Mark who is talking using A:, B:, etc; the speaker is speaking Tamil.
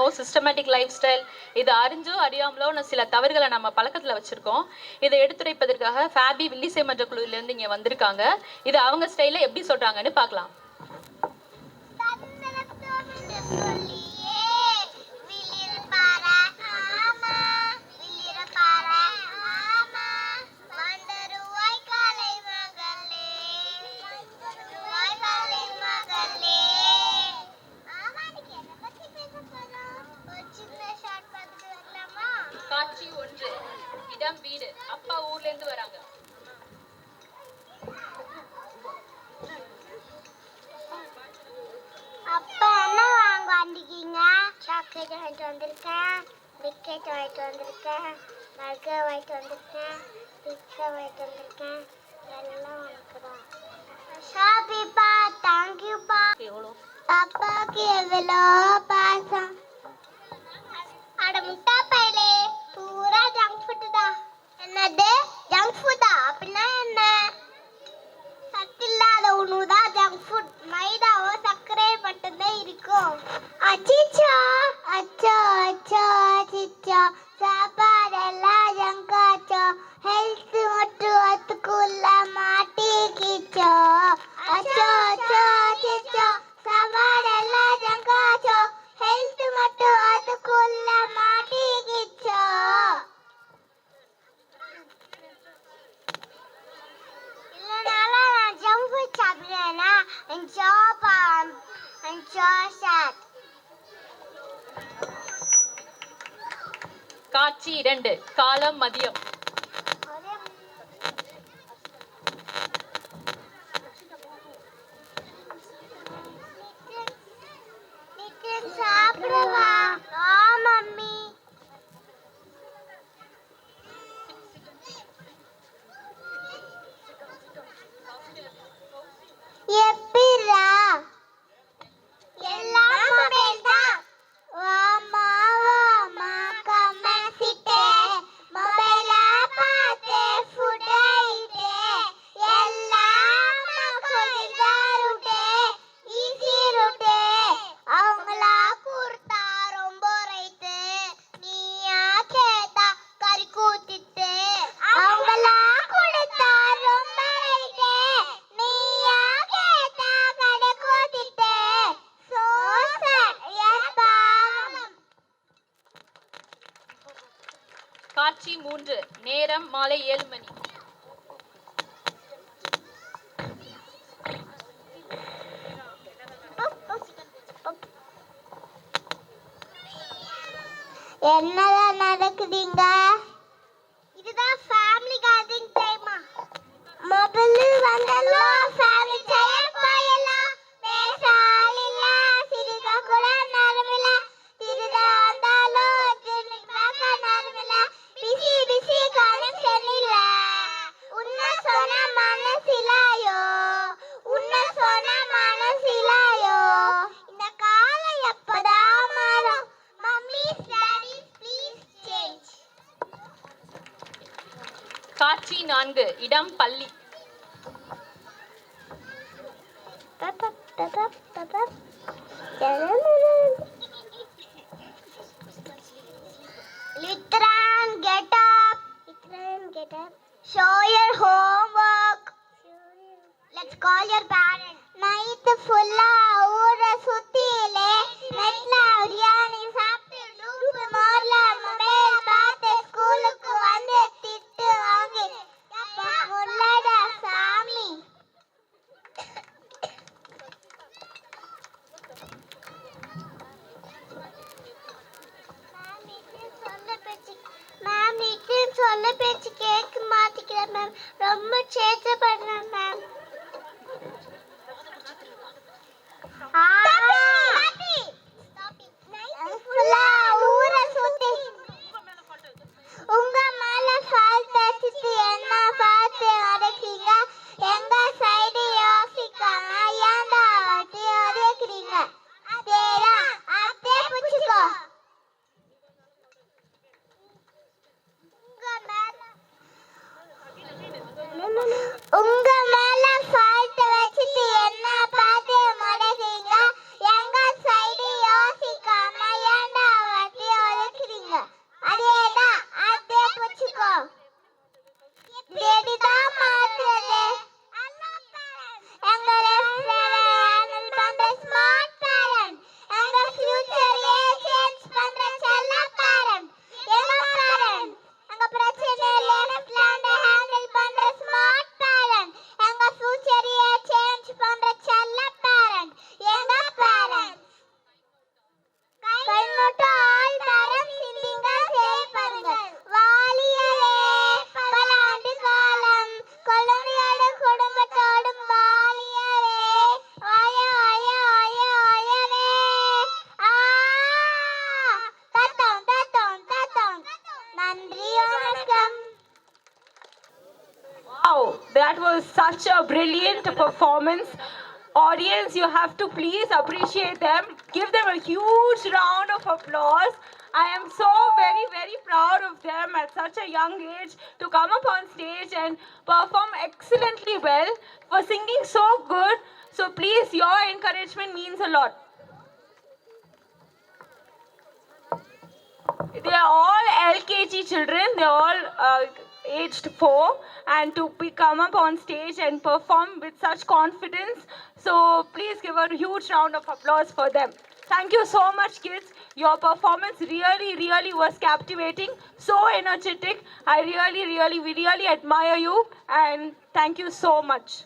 A: No systematic life style. இது அறிஞ்சோ அறியாமலோ சில தவறுகளை நம்ம பழக்கத்தில் வச்சுருக்கோம். இதை எடுத்துரைப்பதற்காக ஃபேபி வில்லிசை மன்ற குழுவிலேருந்து இங்கே வந்திருக்காங்க. இது அவங்க ஸ்டைலில் எப்படி சொல்கிறாங்கன்னு பார்க்கலாம். காட்சி 1. இடம் வீடு. அப்பா ஊர்ல இருந்து வராங்க.
B: அப்பா என்ன வாங்க வந்திருக்கீங்க? சாக்லேட் வாங்கிட்டு வந்திருக்கேன், பிஸ்கெட் வாங்கிட்டு வந்திருக்கேன், பர்கர் வாங்கிட்டு வந்திருக்கேன், பிஸ்கா வாங்கிட்டு வந்திருக்கேன். எல்லாம் உனக்கு தான். ஷாப்பிப்பா, தேங்க்யூப்பா.
A: எவ்வளோ?
B: அப்பாவுக்கு எவ்வளோ பாசம். அட முட்டா பையலே, பூரா ஜங்க் ஃபுட் தான். என்னது ஜங்க் ஃபுட்டா? அப்படின்னா என்ன? சத்தில்லாத உணவு தான் ஜங்க் ஃபுட். மைதாவோ சர்க்கரை மட்டும்தான் இருக்கும். அச்சிச்சோ அச்சோ அச்சோ அச்சிச்சோ, சாப்பாடெல்லாம் ஜங்காச்சோ, ஹெல்த் மட்டும் அதுக்குள்ள மாட்டிக்கிச்சோ. அச்சோ அச்சோ அச்சிச்சோ, சாப்பாடெல்லாம் ஜங்காச்சோ, ஹெல்த் மட்டும் அதுக்குள்ள மாட்டிக்கிச்சோ. இல்லனால நான் ஜங்க் ஃபுட் சாப்பிடுறேன்னா
A: காட்சி 2. காலம் மதியம்.
B: சாப்பிடுவா. மம்மி எப்படிரா? எல்லாம் மொபைல் தான். வாமா வாமா கமெசிட்டே, மொபைல பார்த்தே ஃபுட் ஐட்டே, எல்லாம் கொதிதாருட்டே, ஈஸி ரூட்டே, அவங்களா கொடுத்தா ரொம்ப ரைட்டு, நீயா கேட்டா கறி கூத்திட்டு. அவங்களா கொடுத்தா ரொம்ப ரைட்டு, நீயா கேட்டா கடை கூத்திட்டு. So sad. Yes, பாவம்.
A: காட்சி 3. நேரம் மாலை 7 மணி.
B: என்னதான் நடக்குதுங்க? இதுதான் ஃபேமிலி கேதரிங் டைமா? மொபைல் வந்தெல்லாம் ஃபேமிலி டைம் போயெல்லாம் பேச ஆளில்ல, சிரிக்க கூட நேரமில்ல, திருட வந்தாலும் திரும்பி பார்க்க நேரமில்ல, பிஸி பிஸி கனெக்ஷன் இல்ல. உன்னை சொன்ன மனசிலாயோ, உன்னை சொன்ன மனசிலாயோ, இந்த காலம் எப்பதான் மாறும்? Mummy daddy please change.
A: காட்சி 4. இடம் பள்ளி.
B: Litran, get up. Litran, get up. Show your homework. Let's call your parents. Night fulla ஊர சுத்திலே, நெட்ல பிரியாணி சாப்பிட்டு லூப் மோர்ல மொபைல் பார்த்து ஸ்கூலுக்கு வந்து திட்டு வாங்கி முள்ளடா சாமி.
C: was such a brilliant performance. Audience, you have to please appreciate them. Give them a huge round of applause. I am so very, very proud of them at such a young age to come up on stage and perform excellently well, for singing so good. So please, your encouragement means a lot. They are all LKG children. They are all aged 4, and to come up on stage and perform with such confidence. So please give a huge round of applause for them. Thank you so much, kids. Your performance really, really was captivating. So energetic. We really admire you, and thank you so much.